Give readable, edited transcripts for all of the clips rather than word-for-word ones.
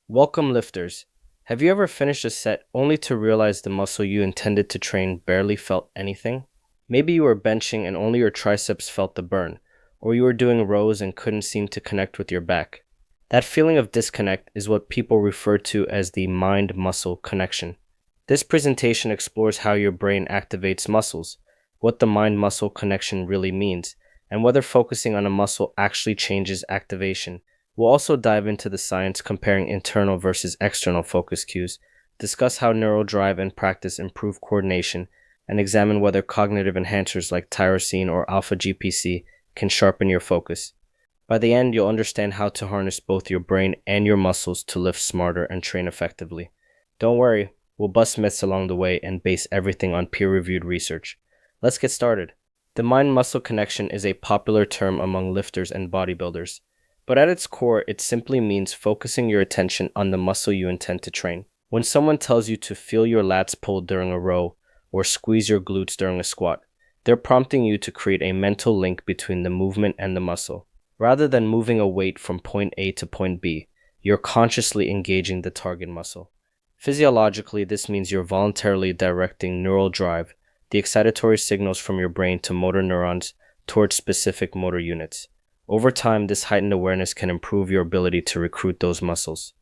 Welcome, lifters. Have you ever finished a set only to realize the muscle you intended to train barely felt anything? Maybe you were benching and only your triceps felt the burn, or you were doing rows and couldn't seem to connect with your back. That feeling of disconnect is what people refer to as the mind-muscle connection. This presentation explores how your brain activates muscles, what the mind-muscle connection really means, and whether focusing on a muscle actually changes activation. We'll also dive into the science comparing internal versus external focus cues, discuss how neural drive and practice improve coordination, and examine whether cognitive enhancers like tyrosine or alpha GPC can sharpen your focus. By the end, you'll understand how to harness both your brain and your muscles to lift smarter and train effectively. Don't worry, we'll bust myths along the way and base everything on peer-reviewed research. Let's get started. The mind-muscle connection is a popular term among lifters and bodybuilders. But at its core, it simply means focusing your attention on the muscle you intend to train. When someone tells you to feel your lats pull during a row or squeeze your glutes during a squat, they're prompting you to create a mental link between the movement and the muscle. Rather than moving a weight from point A to point B, you're consciously engaging the target muscle. Physiologically, this means you're voluntarily directing neural drive, the excitatory signals from your brain to motor neurons, towards specific motor units. Over time, this heightened awareness can improve your ability to recruit those muscles.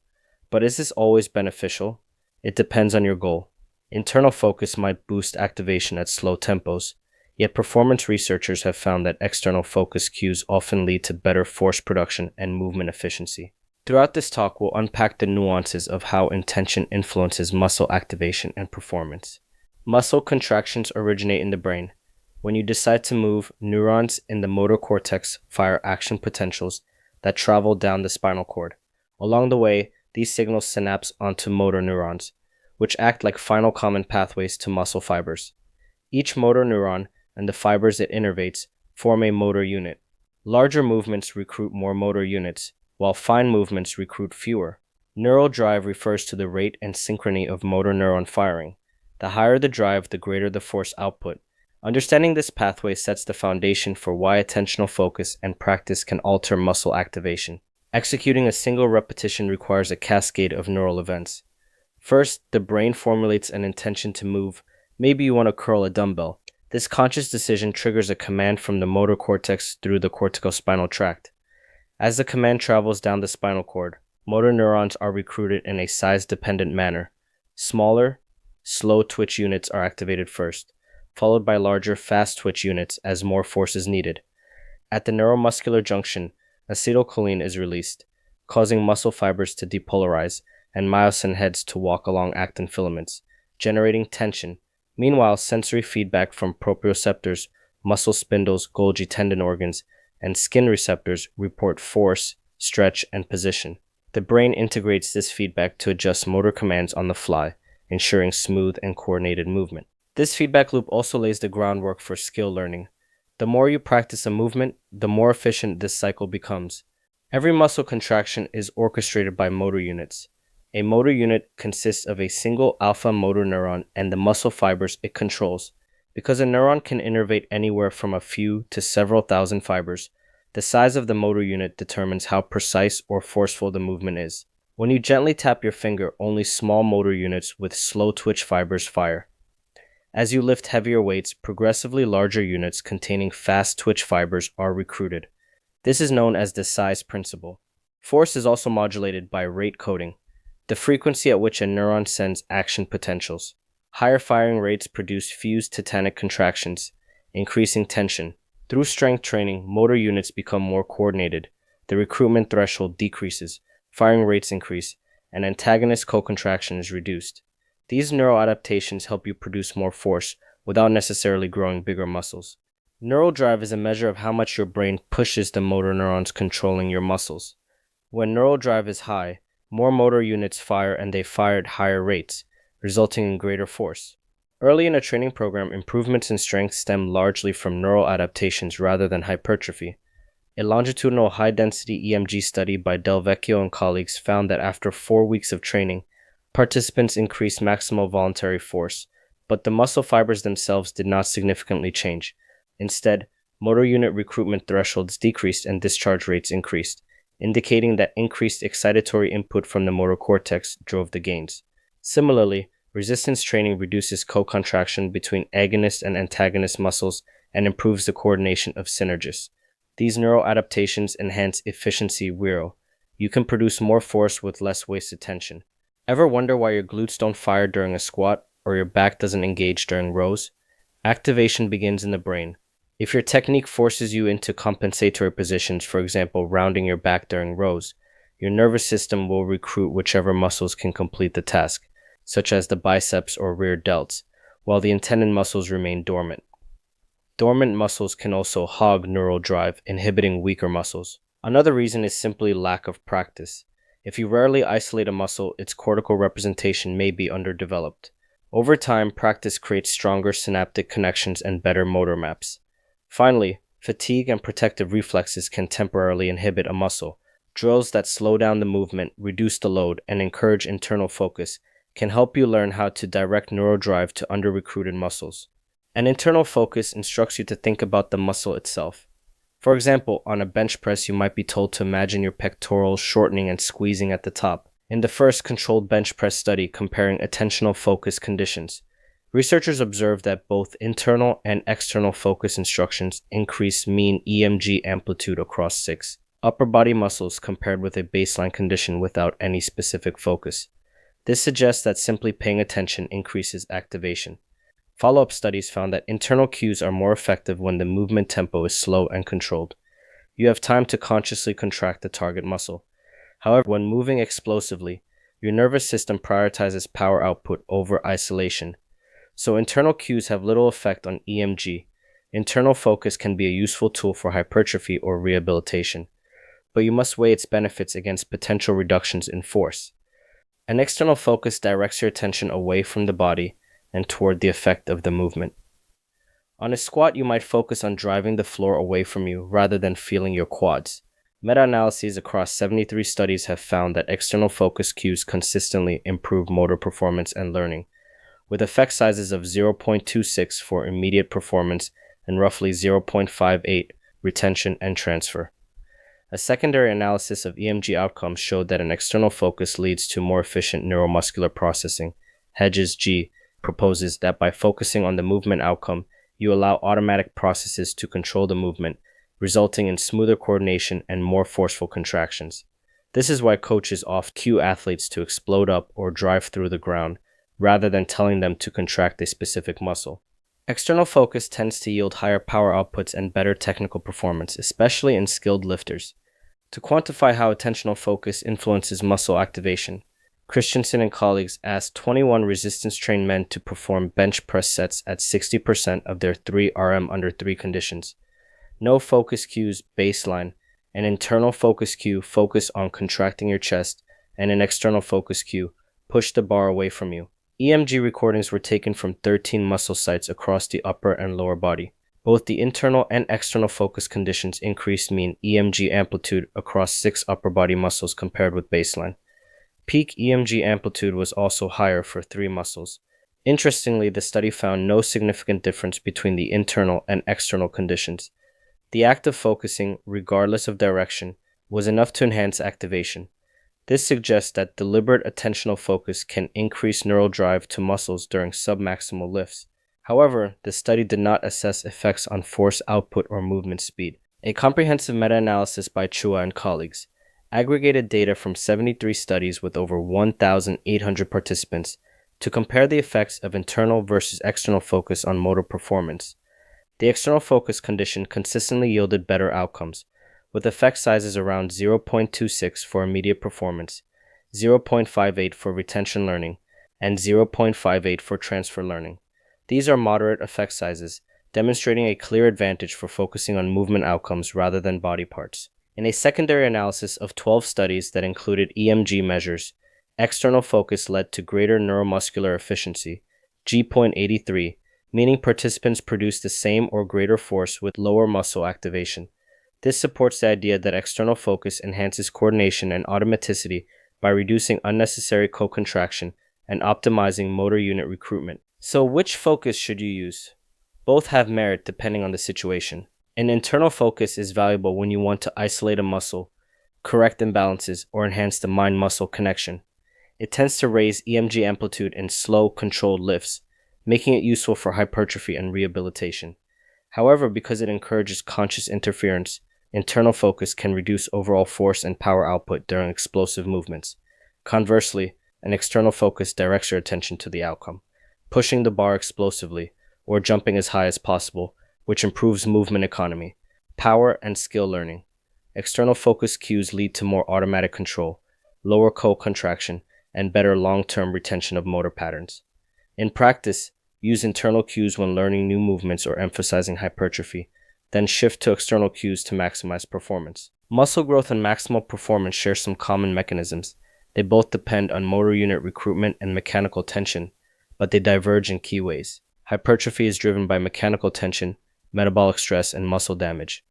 But is this always beneficial? It depends on your goal. Internal focus might boost activation at slow tempos, yet performance researchers have found that external focus cues often lead to better force production and movement efficiency. Throughout this talk, we'll unpack the nuances of how intention influences muscle activation and performance. Muscle contractions originate in the brain. When you decide to move, neurons in the motor cortex fire action potentials that travel down the spinal cord. Along the way, these signals synapse onto motor neurons, which act like final common pathways to muscle fibers. Each motor neuron and the fibers it innervates form a motor unit. Larger movements recruit more motor units, while fine movements recruit fewer. Neural drive refers to the rate and synchrony of motor neuron firing. The higher the drive, the greater the force output. Understanding this pathway sets the foundation for why attentional focus and practice can alter muscle activation. Executing a single repetition requires a cascade of neural events. First, the brain formulates an intention to move. Maybe you want to curl a dumbbell. This conscious decision triggers a command from the motor cortex through the corticospinal tract. As the command travels down the spinal cord, motor neurons are recruited in a size-dependent manner. Smaller, slow twitch units are activated first, followed by larger, fast-twitch units as more force is needed. At the neuromuscular junction, acetylcholine is released, causing muscle fibers to depolarize and myosin heads to walk along actin filaments, generating tension. Meanwhile, sensory feedback from proprioceptors, muscle spindles, Golgi tendon organs, and skin receptors report force, stretch, and position. The brain integrates this feedback to adjust motor commands on the fly, ensuring smooth and coordinated movement. This feedback loop also lays the groundwork for skill learning. The more you practice a movement, the more efficient this cycle becomes. Every muscle contraction is orchestrated by motor units. A motor unit consists of a single alpha motor neuron and the muscle fibers it controls. Because a neuron can innervate anywhere from a few to several thousand fibers, the size of the motor unit determines how precise or forceful the movement is. When you gently tap your finger, only small motor units with slow twitch fibers fire. As you lift heavier weights, progressively larger units containing fast twitch fibers are recruited. This is known as the size principle. Force is also modulated by rate coding, the frequency at which a neuron sends action potentials. Higher firing rates produce fused tetanic contractions, increasing tension. Through strength training, motor units become more coordinated. The recruitment threshold decreases, firing rates increase, and antagonist co-contraction is reduced. These neural adaptations help you produce more force without necessarily growing bigger muscles. Neural drive is a measure of how much your brain pushes the motor neurons controlling your muscles. When neural drive is high, more motor units fire and they fire at higher rates, resulting in greater force. Early in a training program, improvements in strength stem largely from neural adaptations rather than hypertrophy. A longitudinal high-density EMG study by Del Vecchio and colleagues found that after 4 weeks of training, participants increased maximal voluntary force, but the muscle fibers themselves did not significantly change. Instead, motor unit recruitment thresholds decreased and discharge rates increased, indicating that increased excitatory input from the motor cortex drove the gains. Similarly, resistance training reduces co-contraction between agonist and antagonist muscles and improves the coordination of synergists. These neural adaptations enhance efficiency while you can produce more force with less wasted tension. Ever wonder why your glutes don't fire during a squat or your back doesn't engage during rows? Activation begins in the brain. If your technique forces you into compensatory positions, for example, rounding your back during rows, your nervous system will recruit whichever muscles can complete the task, such as the biceps or rear delts, while the intended muscles remain dormant. Dormant muscles can also hog neural drive, inhibiting weaker muscles. Another reason is simply lack of practice. If you rarely isolate a muscle, its cortical representation may be underdeveloped. Over time, practice creates stronger synaptic connections and better motor maps. Finally, fatigue and protective reflexes can temporarily inhibit a muscle. Drills that slow down the movement, reduce the load, and encourage internal focus can help you learn how to direct neural drive to under-recruited muscles. An internal focus instructs you to think about the muscle itself. For example, on a bench press, you might be told to imagine your pectorals shortening and squeezing at the top. In the first controlled bench press study comparing attentional focus conditions, researchers observed that both internal and external focus instructions increased mean EMG amplitude across 6 upper body muscles compared with a baseline condition without any specific focus. This suggests that simply paying attention increases activation. Follow-up studies found that internal cues are more effective when the movement tempo is slow and controlled. You have time to consciously contract the target muscle. However, when moving explosively, your nervous system prioritizes power output over isolation. So internal cues have little effect on EMG. Internal focus can be a useful tool for hypertrophy or rehabilitation, but you must weigh its benefits against potential reductions in force. An external focus directs your attention away from the body and toward the effect of the movement. On a squat, you might focus on driving the floor away from you rather than feeling your quads. Meta-analyses across 73 studies have found that external focus cues consistently improve motor performance and learning, with effect sizes of 0.26 for immediate performance and roughly 0.58 retention and transfer. A secondary analysis of EMG outcomes showed that an external focus leads to more efficient neuromuscular processing. Hedges G. proposes that by focusing on the movement outcome, you allow automatic processes to control the movement, resulting in smoother coordination and more forceful contractions. This is why coaches often cue athletes to explode up or drive through the ground, rather than telling them to contract a specific muscle. External focus tends to yield higher power outputs and better technical performance, especially in skilled lifters. To quantify how attentional focus influences muscle activation, Christensen and colleagues asked 21 resistance-trained men to perform bench press sets at 60% of their 3 RM under 3 conditions. No focus cues baseline, an internal focus cue focus on contracting your chest, and an external focus cue push the bar away from you. EMG recordings were taken from 13 muscle sites across the upper and lower body. Both the internal and external focus conditions increased mean EMG amplitude across 6 upper body muscles compared with baseline. Peak EMG amplitude was also higher for 3 muscles. Interestingly, the study found no significant difference between the internal and external conditions. The act of focusing, regardless of direction, was enough to enhance activation. This suggests that deliberate attentional focus can increase neural drive to muscles during submaximal lifts. However, the study did not assess effects on force output or movement speed. A comprehensive meta-analysis by Chua and colleagues aggregated data from 73 studies with over 1,800 participants to compare the effects of internal versus external focus on motor performance. The external focus condition consistently yielded better outcomes, with effect sizes around 0.26 for immediate performance, 0.58 for retention learning, and 0.58 for transfer learning. These are moderate effect sizes, demonstrating a clear advantage for focusing on movement outcomes rather than body parts. In a secondary analysis of 12 studies that included EMG measures, external focus led to greater neuromuscular efficiency, G.83, meaning participants produced the same or greater force with lower muscle activation. This supports the idea that external focus enhances coordination and automaticity by reducing unnecessary co-contraction and optimizing motor unit recruitment. So which focus should you use? Both have merit depending on the situation. An internal focus is valuable when you want to isolate a muscle, correct imbalances, or enhance the mind-muscle connection. It tends to raise EMG amplitude in slow, controlled lifts, making it useful for hypertrophy and rehabilitation. However, because it encourages conscious interference, internal focus can reduce overall force and power output during explosive movements. Conversely, an external focus directs your attention to the outcome, pushing the bar explosively or jumping as high as possible, which improves movement economy, power, and skill learning. External focus cues lead to more automatic control, lower co-contraction, and better long-term retention of motor patterns. In practice, use internal cues when learning new movements or emphasizing hypertrophy, then shift to external cues to maximize performance. Muscle growth and maximal performance share some common mechanisms. They both depend on motor unit recruitment and mechanical tension, but they diverge in key ways. Hypertrophy is driven by mechanical tension, metabolic stress, and muscle damage.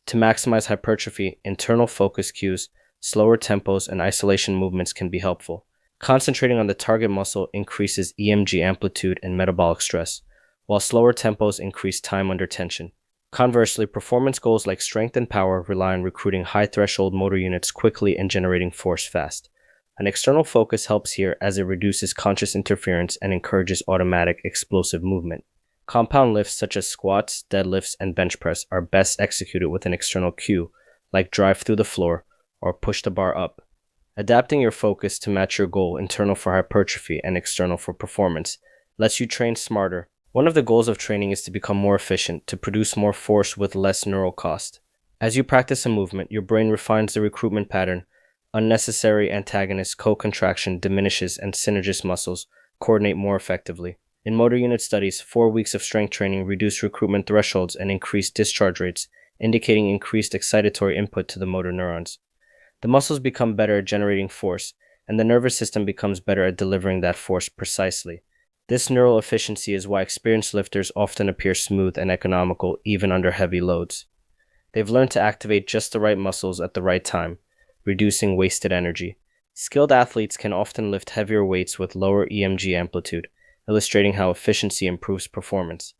To maximize hypertrophy, internal focus cues, slower tempos, and isolation movements can be helpful. Concentrating on the target muscle increases EMG amplitude and metabolic stress, while slower tempos increase time under tension. Conversely, performance goals like strength and power rely on recruiting high-threshold motor units quickly and generating force fast. An external focus helps here as it reduces conscious interference and encourages automatic, explosive movement. Compound lifts such as squats, deadlifts, and bench press are best executed with an external cue, like drive through the floor or push the bar up. Adapting your focus to match your goal, internal for hypertrophy and external for performance, lets you train smarter. One of the goals of training is to become more efficient, to produce more force with less neural cost. As you practice a movement, your brain refines the recruitment pattern. Unnecessary antagonist co-contraction diminishes and synergist muscles coordinate more effectively. In motor unit studies, 4 weeks of strength training reduced recruitment thresholds and increased discharge rates, indicating increased excitatory input to the motor neurons. The muscles become better at generating force, and the nervous system becomes better at delivering that force precisely. This neural efficiency is why experienced lifters often appear smooth and economical even under heavy loads. They've learned to activate just the right muscles at the right time, reducing wasted energy. Skilled athletes can often lift heavier weights with lower EMG amplitude, illustrating how efficiency improves performance.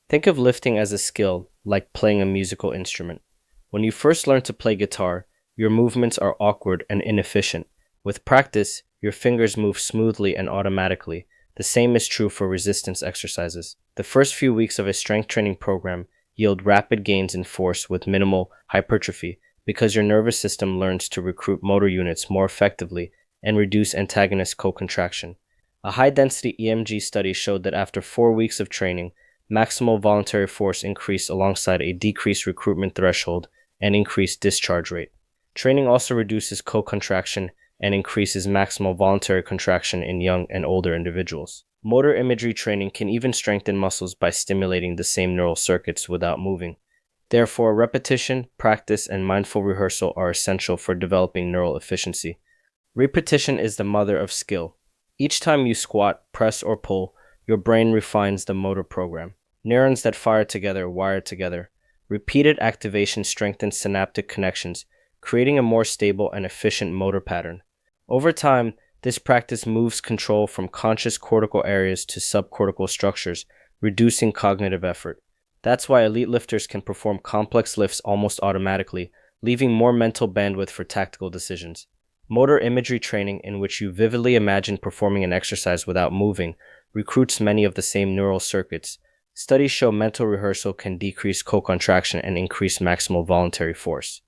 Think of lifting as a skill, like playing a musical instrument. When you first learn to play guitar, your movements are awkward and inefficient. With practice, your fingers move smoothly and automatically. The same is true for resistance exercises. The first few weeks of a strength training program yield rapid gains in force with minimal hypertrophy because your nervous system learns to recruit motor units more effectively and reduce antagonist co-contraction. A high-density EMG study showed that after 4 weeks of training, maximal voluntary force increased alongside a decreased recruitment threshold and increased discharge rate. Training also reduces co-contraction and increases maximal voluntary contraction in young and older individuals. Motor imagery training can even strengthen muscles by stimulating the same neural circuits without moving. Therefore, repetition, practice, and mindful rehearsal are essential for developing neural efficiency. Repetition is the mother of skill. Each time you squat, press, or pull, your brain refines the motor program. Neurons that fire together wire together. Repeated activation strengthens synaptic connections, creating a more stable and efficient motor pattern. Over time, this practice moves control from conscious cortical areas to subcortical structures, reducing cognitive effort. That's why elite lifters can perform complex lifts almost automatically, leaving more mental bandwidth for tactical decisions. Motor imagery training, in which you vividly imagine performing an exercise without moving, recruits many of the same neural circuits. Studies show mental rehearsal can decrease co-contraction and increase maximal voluntary force.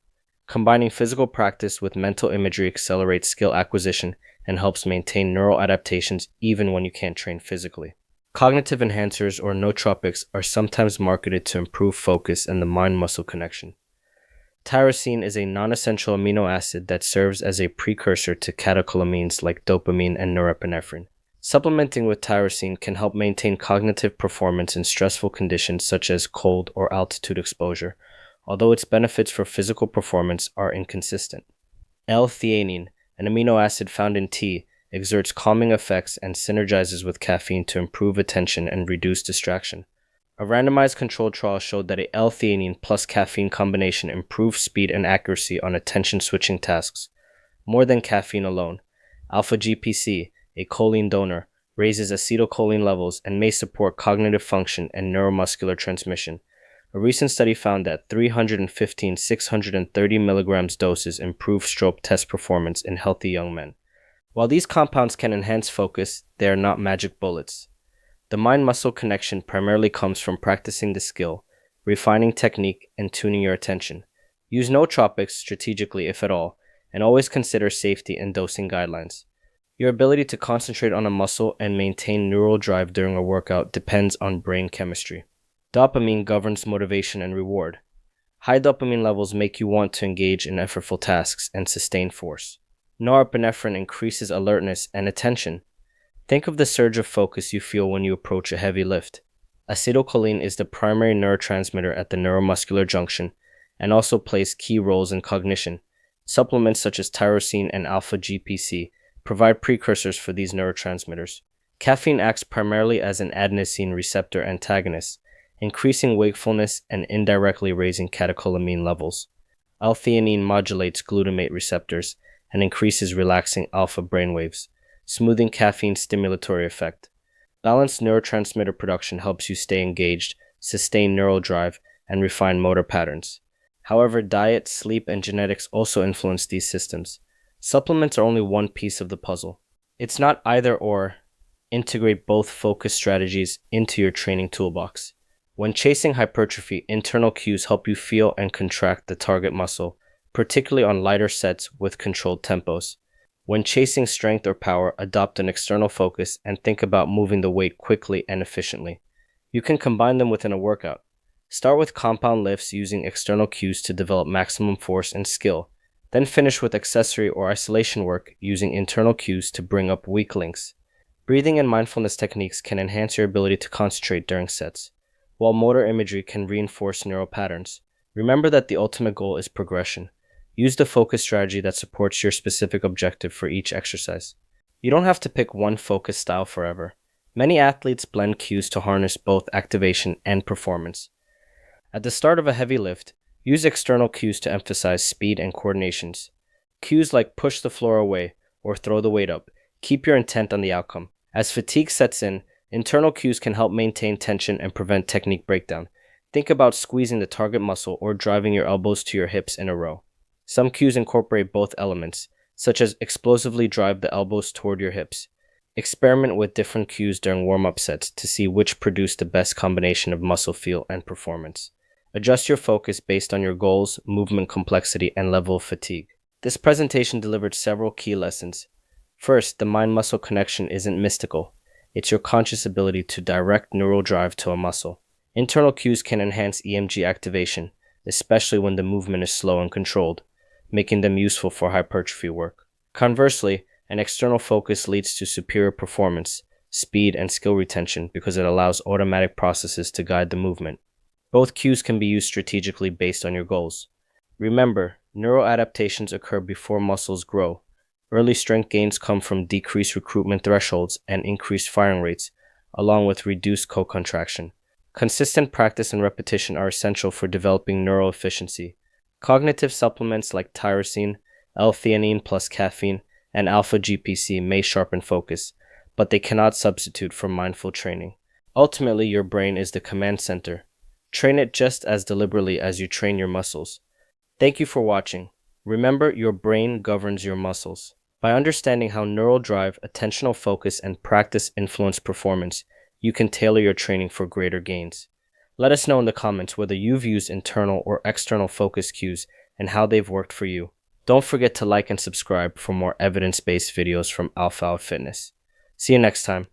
Combining physical practice with mental imagery accelerates skill acquisition and helps maintain neural adaptations even when you can't train physically. Cognitive enhancers or nootropics are sometimes marketed to improve focus and the mind-muscle connection. Tyrosine is a non-essential amino acid that serves as a precursor to catecholamines like dopamine and norepinephrine. Supplementing with tyrosine can help maintain cognitive performance in stressful conditions such as cold or altitude exposure, although its benefits for physical performance are inconsistent. L-theanine, an amino acid found in tea, exerts calming effects and synergizes with caffeine to improve attention and reduce distraction. A randomized controlled trial showed that a L-theanine plus caffeine combination improved speed and accuracy on attention-switching tasks, more than caffeine alone. Alpha-GPC, a choline donor, raises acetylcholine levels and may support cognitive function and neuromuscular transmission. A recent study found that 315 630 milligrams doses improve stroke test performance in healthy young men. While these compounds can enhance focus, they are not magic bullets. The mind-muscle connection primarily comes from practicing the skill, refining technique, and tuning your attention. Use nootropics strategically if at all, and always consider safety and dosing guidelines. Your ability to concentrate on a muscle and maintain neural drive during a workout depends on brain chemistry. Dopamine governs motivation and reward. High dopamine levels make you want to engage in effortful tasks and sustain force. Norepinephrine increases alertness and attention. Think of the surge of focus you feel when you approach a heavy lift. Acetylcholine is the primary neurotransmitter at the neuromuscular junction and also plays key roles in cognition. Supplements such as tyrosine and alpha-GPC provide precursors for these neurotransmitters. Caffeine acts primarily as an adenosine receptor antagonist, increasing wakefulness and indirectly raising catecholamine levels. L-theanine modulates glutamate receptors and increases relaxing alpha brainwaves, smoothing caffeine's stimulatory effect. Balanced neurotransmitter production helps you stay engaged, sustain neural drive, and refine motor patterns. However, diet, sleep, and genetics also influence these systems. Supplements are only one piece of the puzzle. It's not either or. Integrate both focus strategies into your training toolbox. When chasing hypertrophy, internal cues help you feel and contract the target muscle, particularly on lighter sets with controlled tempos. When chasing strength or power, adopt an external focus and think about moving the weight quickly and efficiently. You can combine them within a workout. Start with compound lifts using external cues to develop maximum force and skill, then finish with accessory or isolation work using internal cues to bring up weak links. Breathing and mindfulness techniques can enhance your ability to concentrate during sets, while motor imagery can reinforce neural patterns. Remember that the ultimate goal is progression. Use the focus strategy that supports your specific objective for each exercise. You don't have to pick one focus style forever. Many athletes blend cues to harness both activation and performance. At the start of a heavy lift, use external cues to emphasize speed and coordinations. Cues like push the floor away or throw the weight up keep your intent on the outcome. As fatigue sets in, internal cues can help maintain tension and prevent technique breakdown. Think about squeezing the target muscle or driving your elbows to your hips in a row. Some cues incorporate both elements, such as explosively drive the elbows toward your hips. Experiment with different cues during warm-up sets to see which produce the best combination of muscle feel and performance. Adjust your focus based on your goals, movement complexity, and level of fatigue. This presentation delivered several key lessons. First, the mind-muscle connection isn't mystical. It's your conscious ability to direct neural drive to a muscle. Internal cues can enhance EMG activation, especially when the movement is slow and controlled, making them useful for hypertrophy work. Conversely, an external focus leads to superior performance, speed, and skill retention because it allows automatic processes to guide the movement. Both cues can be used strategically based on your goals. Remember, neural adaptations occur before muscles grow. Early strength gains come from decreased recruitment thresholds and increased firing rates, along with reduced co-contraction. Consistent practice and repetition are essential for developing neural efficiency. Cognitive supplements like tyrosine, L-theanine plus caffeine, and alpha-GPC may sharpen focus, but they cannot substitute for mindful training. Ultimately, your brain is the command center. Train it just as deliberately as you train your muscles. Thank you for watching. Remember, your brain governs your muscles. By understanding how neural drive, attentional focus, and practice influence performance, you can tailor your training for greater gains. Let us know in the comments whether you've used internal or external focus cues and how they've worked for you. Don't forget to like and subscribe for more evidence-based videos from Alpha Fitness. See you next time.